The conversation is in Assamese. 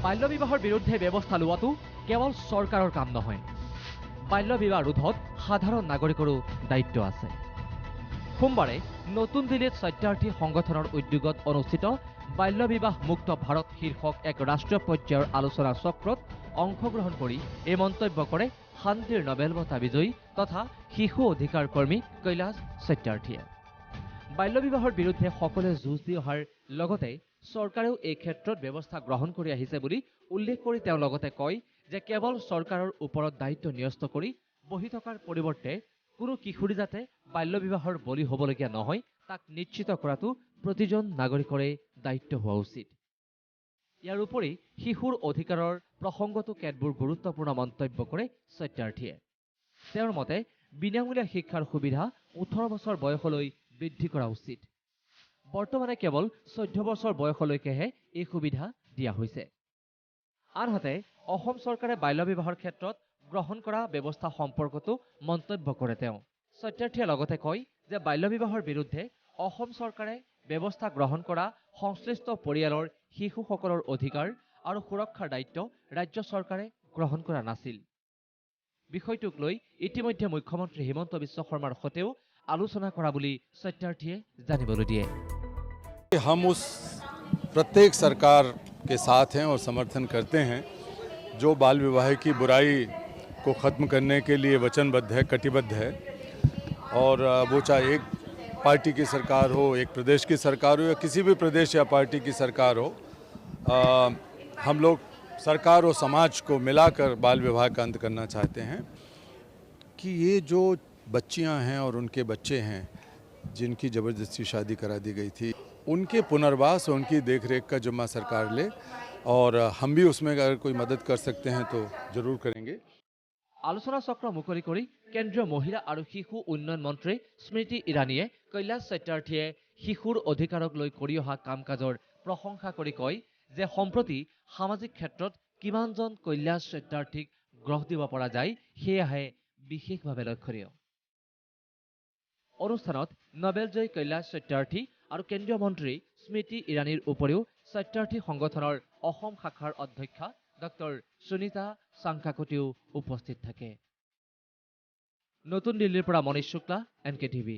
বাল্য বিবাহৰ বিৰুদ্ধে ব্যৱস্থা লোৱাটো কেৱল চৰকাৰৰ কাম নহয়। বাল্য বিবাহ ৰোধত সাধাৰণ নাগৰিকৰো দায়িত্ব আছে। সোমবাৰে নতুন দিল্লীত সত্যাৰ্থী সংগঠনৰ উদ্যোগত অনুষ্ঠিত বাল্য বিবাহ মুক্ত ভাৰত শীৰ্ষক এক ৰাষ্ট্ৰীয় পৰ্যায়ৰ আলোচনা চক্ৰত অংশগ্ৰহণ কৰি এই মন্তব্য কৰে শান্তিৰ নোবেল বঁটা বিজয়ী তথা শিশু অধিকাৰ কৰ্মী কৈলাশ সত্যাৰ্থীয়ে। বাল্য বিবাহৰ বিৰুদ্ধে সকলোৱে যুঁজ দি অহাৰ লগতে চৰকাৰেও এই ক্ষেত্ৰত ব্যৱস্থা গ্ৰহণ কৰি আহিছে বুলি উল্লেখ কৰি তেওঁ লগতে কয় যে কেৱল চৰকাৰৰ ওপৰত দায়িত্ব ন্যস্ত কৰি বহি থকাৰ পৰিৱৰ্তে কোনো কিশোৰী যাতে বাল্য বিবাহৰ বলি হ'বলগীয়া নহয় তাক নিশ্চিত কৰাটো প্ৰতিজন নাগৰিকৰে দায়িত্ব হোৱা উচিত। ইয়াৰ উপৰি শিশুৰ অধিকাৰৰ প্ৰসংগতো কেতবোৰ গুৰুত্বপূৰ্ণ মন্তব্য কৰে সত্যাৰ্থীয়ে। তেওঁৰ মতে বিনামূলীয়া শিক্ষাৰ সুবিধা 18 বছৰ বয়সলৈ বৃদ্ধি কৰা উচিত। বৰ্তমানে কেৱল 14 বছৰ বয়সলৈকেহে এই সুবিধা দিয়া হৈছে। আনহাতে অসম চৰকাৰে বাল্য বিবাহৰ ক্ষেত্ৰত গ্ৰহণ কৰা ব্যৱস্থা সম্পৰ্কতো মন্তব্য কৰে তেওঁ। সত্যাৰ্থীয়ে লগতে কয় যে বাল্য বিবাহৰ বিৰুদ্ধে অসম চৰকাৰে ব্যৱস্থা গ্ৰহণ কৰা সংশ্লিষ্ট পৰিয়ালৰ শিশুসকলৰ অধিকাৰ আৰু সুৰক্ষাৰ দায়িত্ব ৰাজ্য চৰকাৰে গ্ৰহণ কৰা নাছিল। বিষয়টোক লৈ ইতিমধ্যে মুখ্যমন্ত্ৰী হিমন্ত বিশ্ব শৰ্মাৰ সৈতেও আলোচনা কৰা বুলি সত্যাৰ্থীয়ে জানিবলৈ দিয়ে। हम उस प्रत्येक सरकार के साथ हैं और समर्थन करते हैं जो बाल विवाह की बुराई को ख़त्म करने के लिए वचनबद्ध है, कटिबद्ध है। और वो चाहे एक पार्टी की सरकार हो, एक प्रदेश की सरकार हो या किसी भी प्रदेश या पार्टी की सरकार हो, हम लोग सरकार और समाज को मिलाकर बाल विवाह का अंत करना चाहते हैं कि ये जो बच्चियां हैं और उनके बच्चे हैं जिनकी ज़बरदस्ती शादी करा दी गई थी, उनके पुनर्वास और उनकी देखरेख का जिम्मा सरकार ले और हम भी उसमें अगर कोई मदद कर सकते हैं तो ज़रूर करेंगे। আলোচনা চক্ৰ মুকলি কৰি কেন্দ্ৰীয় মহিলা আৰু শিশু উন্নয়ন মন্ত্ৰী স্মৃতি ইৰাণীয়ে কৈলাশ সত্যাৰ্থীয়ে শিশুৰ অধিকাৰক লৈ কৰি অহা কাম কাজৰ প্ৰশংসা কৰি কয় যে সম্প্ৰতি সামাজিক ক্ষেত্ৰত কিমানজন কৈলাশ সত্যাৰ্থীক গঢ় দিব পৰা যায় সেয়াহে বিশেষভাৱে লক্ষণীয়। অনুষ্ঠানত নোবেলজয়ী কৈলাশ সত্যাৰ্থী আৰু কেন্দ্ৰীয় মন্ত্ৰী স্মৃতি ইৰাণীৰ উপৰিও সত্যাৰ্থী সংগঠনৰ অসম শাখাৰ অধ্যক্ষা ডক্টৰ সুনীতা চাংকাকতিও উপস্থিত থাকে। নতুন দিল্লীৰ পৰা মনীষ শুক্লা, NKTV।